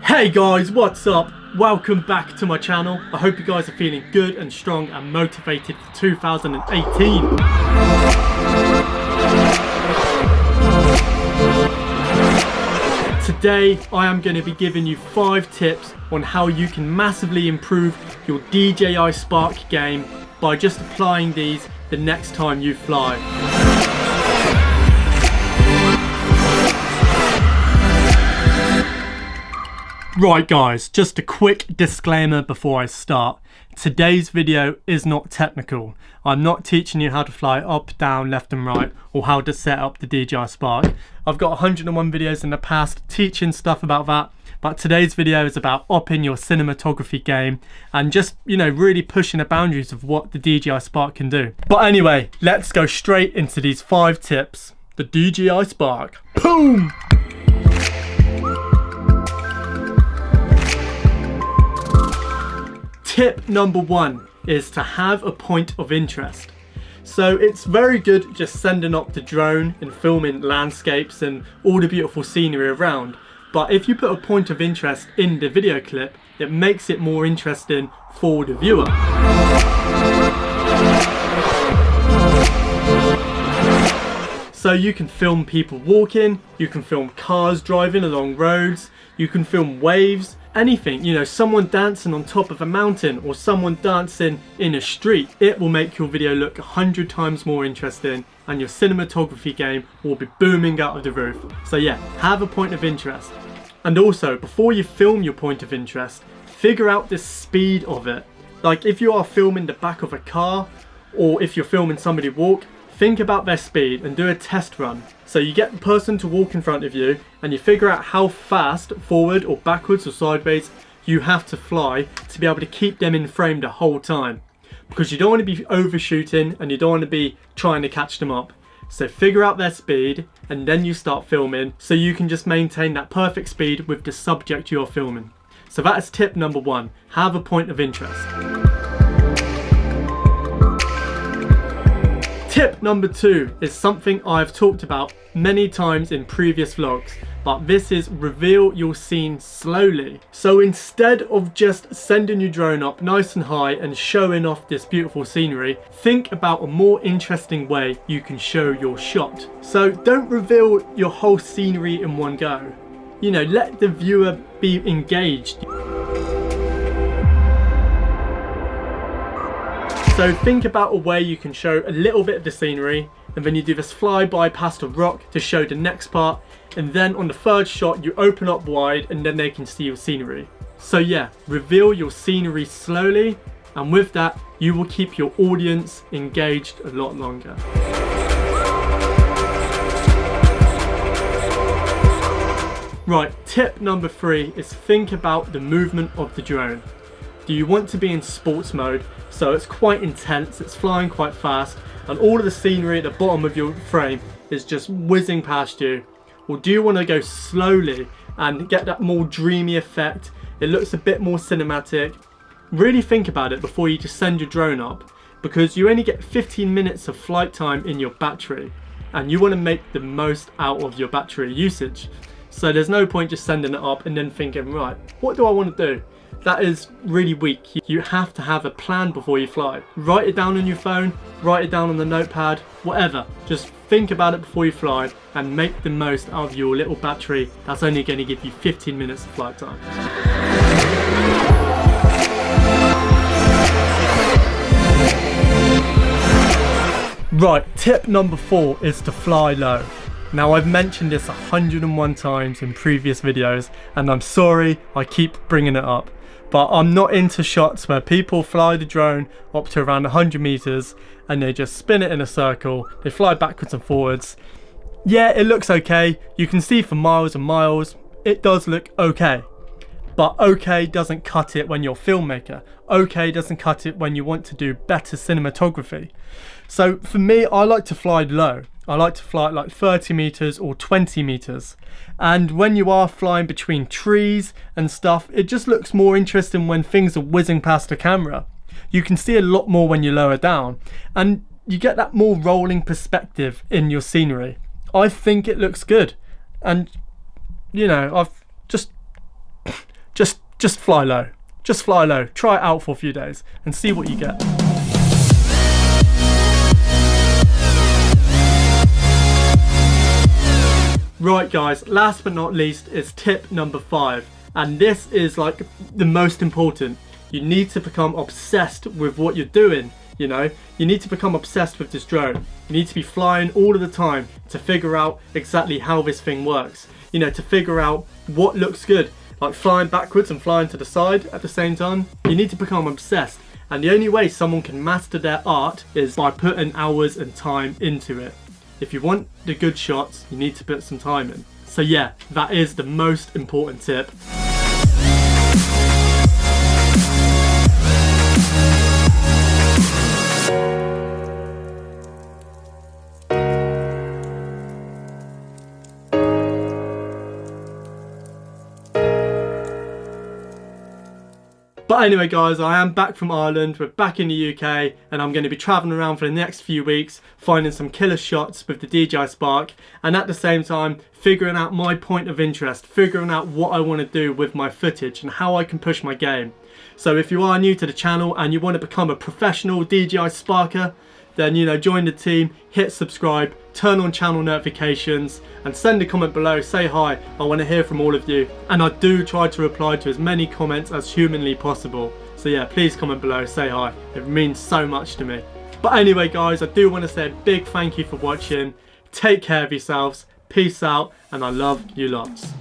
Hey guys, what's up? Welcome back to my channel. I hope you guys are feeling good and strong and motivated for 2018. Today I am going to be giving you 5 tips on how you can massively improve your DJI Spark game by just applying these the next time you fly. Right guys, just a quick disclaimer before I start. Today's video is not technical. I'm not teaching you how to fly up, down, left and right, or how to set up the DJI Spark. I've got 101 videos in the past teaching stuff about that, but today's video is about upping your cinematography game and just, really pushing the boundaries of what the DJI Spark can do. But anyway, let's go straight into these 5 tips. The DJI Spark. Boom! Tip number 1 is to have a point of interest. So it's very good just sending up the drone and filming landscapes and all the beautiful scenery around. But if you put a point of interest in the video clip, it makes it more interesting for the viewer. So you can film people walking, you can film cars driving along roads, you can film waves, anything, someone dancing on top of a mountain or someone dancing in a street. It will make your video look 100 times more interesting and your cinematography game will be booming out of the roof. So yeah, have a point of interest. And also, before you film your point of interest, figure out the speed of it. Like if you are filming the back of a car or if you're filming somebody walk, think about their speed and do a test run. So you get the person to walk in front of you and you figure out how fast, forward or backwards or sideways, you have to fly to be able to keep them in frame the whole time. Because you don't want to be overshooting and you don't want to be trying to catch them up. So figure out their speed and then you start filming so you can just maintain that perfect speed with the subject you're filming. So that is tip number 1, have a point of interest. Tip number 2 is something I've talked about many times in previous vlogs, but this is reveal your scene slowly. So instead of just sending your drone up nice and high and showing off this beautiful scenery, think about a more interesting way you can show your shot. So don't reveal your whole scenery in one go. Let the viewer be engaged. So think about a way you can show a little bit of the scenery and then you do this flyby past a rock to show the next part, and then on the 3rd shot you open up wide and then they can see your scenery. So yeah, reveal your scenery slowly, and with that you will keep your audience engaged a lot longer. Right, tip number 3 is think about the movement of the drone. Do you want to be in sports mode, so it's quite intense, it's flying quite fast, and all of the scenery at the bottom of your frame is just whizzing past you? Or do you want to go slowly and get that more dreamy effect? It looks a bit more cinematic. Really think about it before you just send your drone up, because you only get 15 minutes of flight time in your battery, and you want to make the most out of your battery usage. So there's no point just sending it up and then thinking, right, what do I want to do? That is really weak. You have to have a plan before you fly. Write it down on your phone, write it down on the notepad, whatever. Just think about it before you fly and make the most out of your little battery that's only going to give you 15 minutes of flight time. Right, tip number 4 is to fly low. Now I've mentioned this 101 times in previous videos and I'm sorry I keep bringing it up. But I'm not into shots where people fly the drone up to around 100 meters and they just spin it in a circle, they fly backwards and forwards. Yeah, it looks okay, you can see for miles and miles, it does look okay. But okay doesn't cut it when you're a filmmaker. Okay doesn't cut it when you want to do better cinematography. So for me, I like to fly low. I like to fly at like 30 meters or 20 meters. And when you are flying between trees and stuff, it just looks more interesting when things are whizzing past the camera. You can see a lot more when you lower down and you get that more rolling perspective in your scenery. I think it looks good. And I've just just fly low. Just fly low. Try it out for a few days and see what you get. Right guys, last but not least is tip number 5, and this is like the most important. You need to become obsessed with what you're doing. You know, you need to become obsessed with this drone. You need to be flying all of the time to figure out exactly how this thing works. You know, to figure out what looks good, like flying backwards and flying to the side at the same time. You need to become obsessed, and the only way someone can master their art is by putting hours and time into it. If you want the good shots, you need to put some time in. So yeah, that is the most important tip. But anyway guys, I am back from Ireland, we're back in the UK, and I'm going to be travelling around for the next few weeks, finding some killer shots with the DJI Spark, and at the same time figuring out my point of interest, figuring out what I want to do with my footage and how I can push my game. So if you are new to the channel and you want to become a professional DJI Sparker, then you know, join the team, hit subscribe, turn on channel notifications, and send a comment below, say hi. I want to hear from all of you, and I do try to reply to as many comments as humanly possible. So yeah, please comment below, say hi, it means so much to me. But anyway guys, I do want to say a big thank you for watching. Take care of yourselves, peace out, and I love you lots.